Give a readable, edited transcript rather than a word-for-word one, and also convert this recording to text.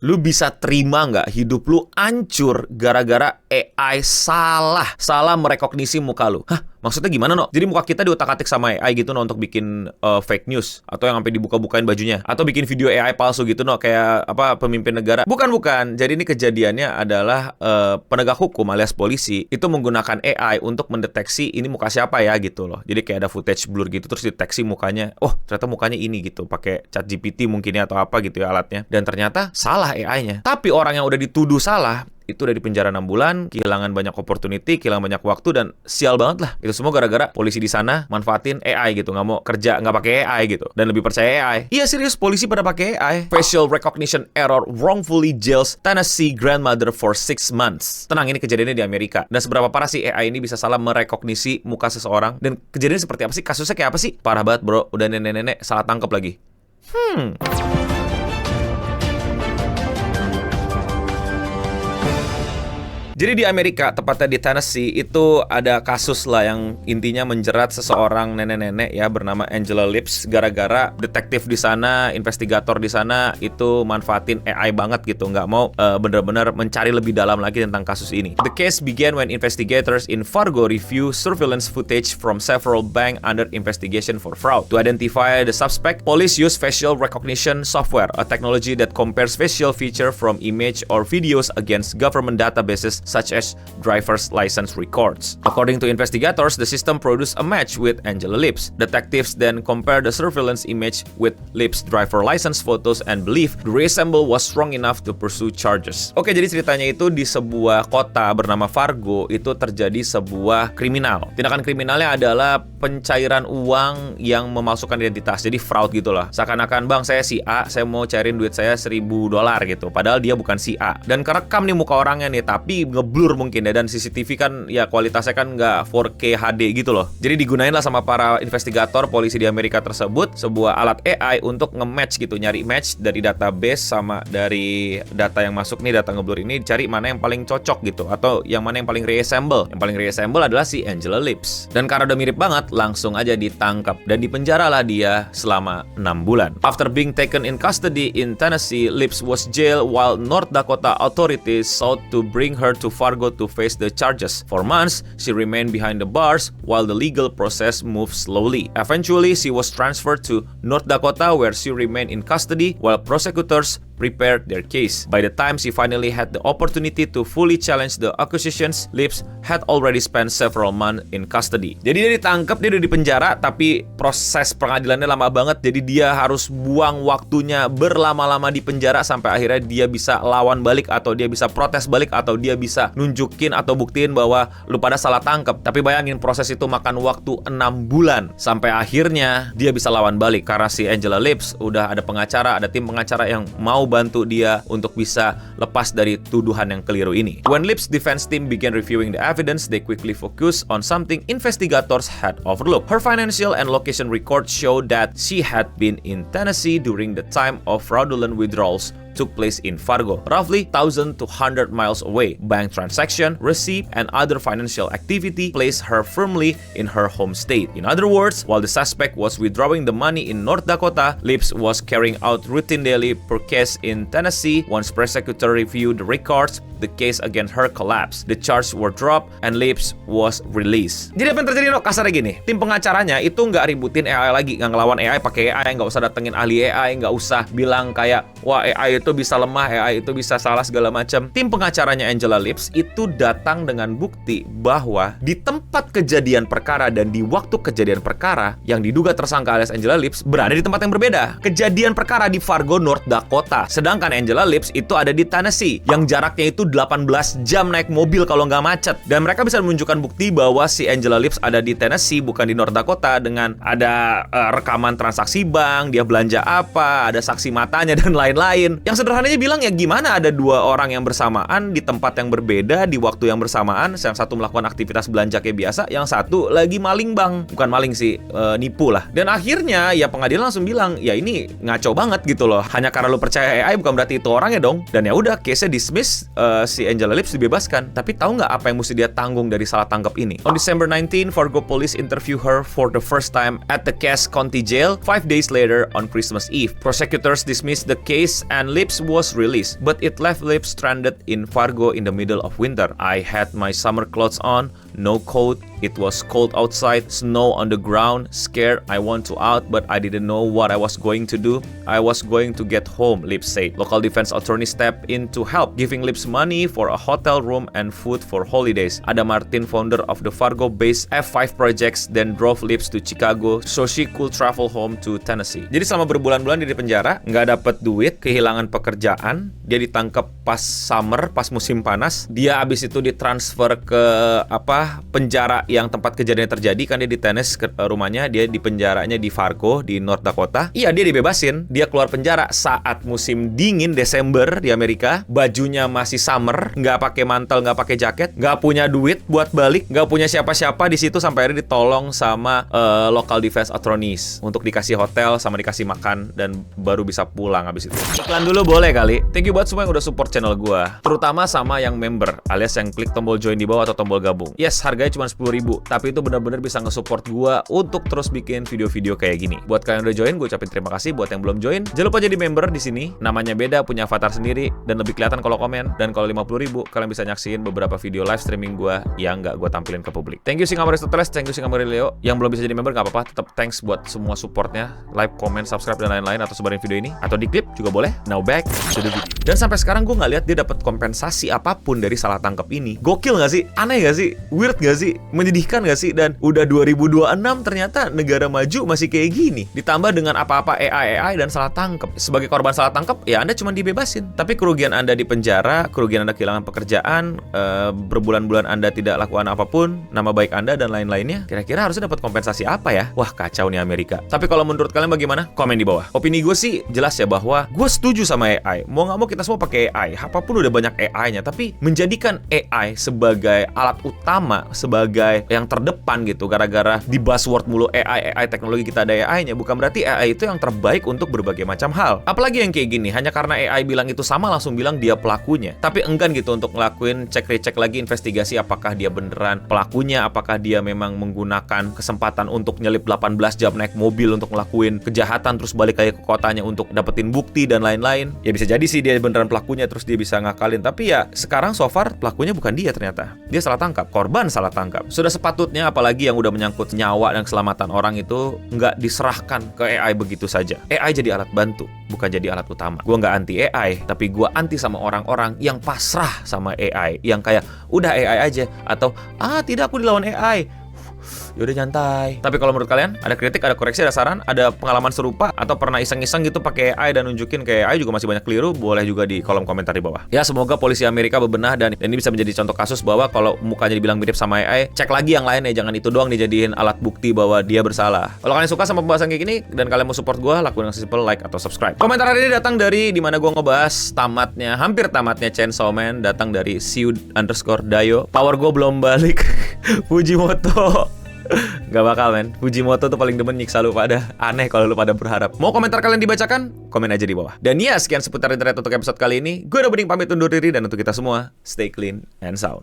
Lu bisa terima nggak hidup lu hancur gara-gara AI salah merekognisi muka lu? Hah? Maksudnya gimana, no? Jadi muka kita diutak-atik sama AI gitu, no, untuk bikin fake news. Atau yang sampai dibuka-bukain bajunya. Atau bikin video AI palsu gitu, no, kayak apa pemimpin negara. Bukan. Jadi ini kejadiannya adalah penegak hukum alias polisi itu menggunakan AI untuk mendeteksi ini muka siapa ya gitu loh. Jadi kayak ada footage blur gitu, terus deteksi mukanya. Oh, ternyata mukanya ini gitu. Pakai ChatGPT mungkin ya, atau apa gitu ya alatnya. Dan ternyata salah AI-nya. Tapi orang yang udah dituduh salah itu udah di penjara 6 bulan, kehilangan banyak opportunity, kehilangan banyak waktu, dan sial banget lah. Itu semua gara-gara polisi di sana manfaatin AI gitu, nggak mau kerja, nggak pakai AI gitu, dan lebih percaya AI. Iya serius, polisi pada pakai AI. Facial recognition error wrongfully jails Tennessee grandmother for 6 months. Tenang, ini kejadiannya di Amerika. Dan seberapa parah sih AI ini bisa salah merekognisi muka seseorang? Dan kejadiannya seperti apa sih? Kasusnya kayak apa sih? Parah banget bro, udah nenek-nenek salah tangkap lagi. Jadi di Amerika, tepatnya di Tennessee, itu ada kasus lah yang intinya menjerat seseorang nenek-nenek ya bernama Angela Lips, gara-gara detektif di sana, investigator di sana itu manfaatin AI banget gitu, nggak mau benar-benar mencari lebih dalam lagi tentang kasus ini. The case began when investigators in Fargo review surveillance footage from several banks under investigation for fraud. To identify the suspect, police use facial recognition software, a technology that compares facial feature from image or videos against government databases such as driver's license records. According to investigators, the system produced a match with Angela Lips. Detectives then compared the surveillance image with Lips' driver license photos and believe the resemble was strong enough to pursue charges. Oke, jadi ceritanya itu di sebuah kota bernama Fargo itu terjadi sebuah kriminal. Tindakan kriminalnya adalah pencairan uang yang memalsukan identitas. Jadi fraud gitu lah. Seakan-akan, bang, saya si A, saya mau cairin duit saya $1.000 gitu. Padahal dia bukan si A. Dan kerekam nih muka orangnya nih, tapi ngeblur mungkin ya, dan CCTV kan ya kualitasnya kan nggak 4K HD gitu loh. Jadi digunain lah sama para investigator polisi di Amerika tersebut sebuah alat AI untuk nge-match gitu, nyari match dari database sama dari data yang masuk nih, data ngeblur ini, cari mana yang paling cocok gitu, atau yang mana yang paling reassemble. Yang paling reassemble adalah si Angela Lips. Dan karena udah mirip banget, langsung aja ditangkap dan dipenjaralah dia selama 6 bulan. After being taken in custody in Tennessee, Lips was jailed while North Dakota authorities sought to bring her to Fargo to face the charges. For months, she remained behind the bars while the legal process moved slowly. Eventually, she was transferred to North Dakota where she remained in custody while prosecutors prepared their case. By the time she finally had the opportunity to fully challenge the accusations, Lips had already spent several months in custody. Jadi dia ditangkap, dia udah di penjara, tapi proses pengadilannya lama banget. Jadi dia harus buang waktunya berlama-lama di penjara sampai akhirnya dia bisa lawan balik, atau dia bisa protes balik, atau dia bisa nunjukin atau buktiin bahwa lu pada salah tangkap. Tapi bayangin, proses itu makan waktu 6 bulan sampai akhirnya dia bisa lawan balik karena si Angela Lips udah ada pengacara, ada tim pengacara yang mau bantu dia untuk bisa lepas dari tuduhan yang keliru ini. When Lips' defense team began reviewing the evidence, they quickly focused on something investigators had overlooked. Her financial and location records showed that she had been in Tennessee during the time of fraudulent withdrawals took place in Fargo, roughly 1,000 to 100 miles away. Bank transaction, receipt, and other financial activity placed her firmly in her home state. In other words, while the suspect was withdrawing the money in North Dakota, Lips was carrying out routine daily purchase in Tennessee. Once prosecutor reviewed the records, the case against her collapsed. The charges were dropped and Lips was released. Jadi apa yang terjadi, no? Kasarnya gini, tim pengacaranya itu nggak ributin AI lagi, nggak ngelawan AI pakai AI, nggak usah datengin ahli AI, nggak usah bilang kayak, wah AI itu bisa lemah, AI itu bisa salah segala macam. Tim pengacaranya Angela Lips itu datang dengan bukti bahwa di tempat kejadian perkara dan di waktu kejadian perkara yang diduga tersangka alias Angela Lips berada di tempat yang berbeda. Kejadian perkara di Fargo, North Dakota, sedangkan Angela Lips itu ada di Tennessee yang jaraknya itu 18 jam naik mobil kalau nggak macet. Dan mereka bisa menunjukkan bukti bahwa si Angela Lips ada di Tennessee bukan di North Dakota dengan ada rekaman transaksi bank, dia belanja apa, ada saksi matanya dan lain-lain. Yang sederhananya bilang ya gimana ada dua orang yang bersamaan di tempat yang berbeda di waktu yang bersamaan, yang satu melakukan aktivitas belanja kayak biasa, yang satu lagi maling bang, bukan maling sih, nipu lah. Dan akhirnya ya pengadilan langsung bilang ya ini ngaco banget gitu loh, hanya karena lu percaya AI bukan berarti itu orangnya dong. Dan ya udah, case-nya dismiss, si Angela Lips dibebaskan. Tapi tahu nggak apa yang mesti dia tanggung dari salah tangkap ini? On December 19, Fargo police interview her for the first time at the Cass County Jail 5 days later on Christmas Eve. Prosecutors dismissed the case and Lips was released, but it left Lips stranded in Fargo in the middle of winter. I had my summer clothes on, no coat. It was cold outside, snow on the ground, scared. I want to out, but I didn't know what I was going to do. I was going to get home, Lips said. Local defense attorney stepped in to help, giving Lips money for a hotel room and food for holidays. Ada Martin, founder of the Fargo-based F5 Projects, then drove Lips to Chicago so she could travel home to Tennessee. Jadi selama berbulan-bulan dia di penjara, nggak dapet duit, kehilangan pekerjaan, dia ditangkap pas summer, pas musim panas. Dia abis itu ditransfer ke penjara yang tempat kejadiannya terjadi, kan dia di Tennessee ke rumahnya, dia di penjaranya di Fargo di North Dakota. Iya, dia dibebasin, dia keluar penjara saat musim dingin Desember di Amerika, bajunya masih summer, nggak pakai mantel, nggak pakai jaket, nggak punya duit buat balik, nggak punya siapa-siapa di situ, sampai akhirnya ditolong sama local defense attorneys untuk dikasih hotel sama dikasih makan dan baru bisa pulang habis itu. Iklan dulu boleh kali. Thank you buat semua yang udah support channel gua, terutama sama yang member alias yang klik tombol join di bawah atau tombol gabung. Yes, harganya cuma 10.000, tapi itu benar-benar bisa nge-support gua untuk terus bikin video-video kayak gini. Buat kalian yang udah join, gue ucapin terima kasih. Buat yang belum join, jangan lupa jadi member di sini. Namanya beda, punya avatar sendiri, dan lebih kelihatan kalau komen. Dan kalau 50.000, kalian bisa nyaksiin beberapa video live streaming gua yang nggak gue tampilin ke publik. Thank you Singapore Aristoteles, thank you Singapore Leo. Yang belum bisa jadi member nggak apa-apa, tetap thanks buat semua supportnya, like, comment, subscribe, dan lain-lain, atau sebarin video ini, atau di klip juga boleh. Now back to the video. Dan sampai sekarang gue nggak lihat dia dapat kompensasi apapun dari salah tangkap ini. Gokil nggak sih? Aneh nggak sih? Weird nggak sih? Menyedihkan gak sih? Dan udah 2026 ternyata negara maju masih kayak gini. Ditambah dengan apa-apa AI dan salah tangkap. Sebagai korban salah tangkap, ya Anda cuma dibebasin. Tapi kerugian Anda di penjara, kerugian Anda kehilangan pekerjaan, berbulan-bulan Anda tidak lakukan apapun, nama baik Anda dan lain-lainnya, kira-kira harusnya dapat kompensasi apa ya? Wah, kacau nih Amerika. Tapi kalau menurut kalian bagaimana? Komen di bawah. Opini gue sih jelas ya, bahwa gue setuju sama AI. Mau nggak mau kita semua pakai AI. Apapun udah banyak AI-nya. Tapi menjadikan AI sebagai alat utama, sebagai yang terdepan gitu, gara-gara di buzzword mulu AI teknologi kita ada AI-nya, bukan berarti AI itu yang terbaik untuk berbagai macam hal. Apalagi yang kayak gini, hanya karena AI bilang itu sama langsung bilang dia pelakunya. Tapi enggan gitu untuk ngelakuin cek-recek lagi, investigasi apakah dia beneran pelakunya, apakah dia memang menggunakan kesempatan untuk nyelip 18 jam naik mobil untuk ngelakuin kejahatan terus balik lagi ke kotanya untuk dapetin bukti dan lain-lain. Ya bisa jadi sih dia beneran pelakunya terus dia bisa ngakalin, tapi ya sekarang so far pelakunya bukan dia ternyata. Dia salah tangkap, korban salah tangkap. Sudah sepatutnya, apalagi yang udah menyangkut nyawa dan keselamatan orang itu, nggak diserahkan ke AI begitu saja. AI jadi alat bantu, bukan jadi alat utama. Gue nggak anti AI, tapi gue anti sama orang-orang yang pasrah sama AI, yang kayak udah AI aja, atau tidak, aku dilawan AI. Yaudah nyantai. Tapi kalau menurut kalian, ada kritik, ada koreksi, ada saran, ada pengalaman serupa, atau pernah iseng-iseng gitu pakai AI dan nunjukin kayak AI juga masih banyak keliru, boleh juga di kolom komentar di bawah. Ya, semoga polisi Amerika bebenah dan ini bisa menjadi contoh kasus bahwa kalau mukanya dibilang mirip sama AI, cek lagi yang lain ya, jangan itu doang dijadiin alat bukti bahwa dia bersalah. Kalau kalian suka sama pembahasan kayak gini dan kalian mau support gue, lakuin yang simple, like atau subscribe. Komentar hari ini datang dari dimana gue ngebahas hampir tamatnya Chainsaw Man, datang dari Siu_Dayo. Power gue belum balik. Fujimoto. Gak bakal men, Fujimoto tuh paling demen nyiksa lu pada. Aneh kalau lu pada berharap. Mau komentar kalian dibacakan? Komen aja di bawah. Dan ya, sekian seputar internet untuk episode kali ini. Gue udah bening pamit undur diri, dan untuk kita semua, stay clean and sound.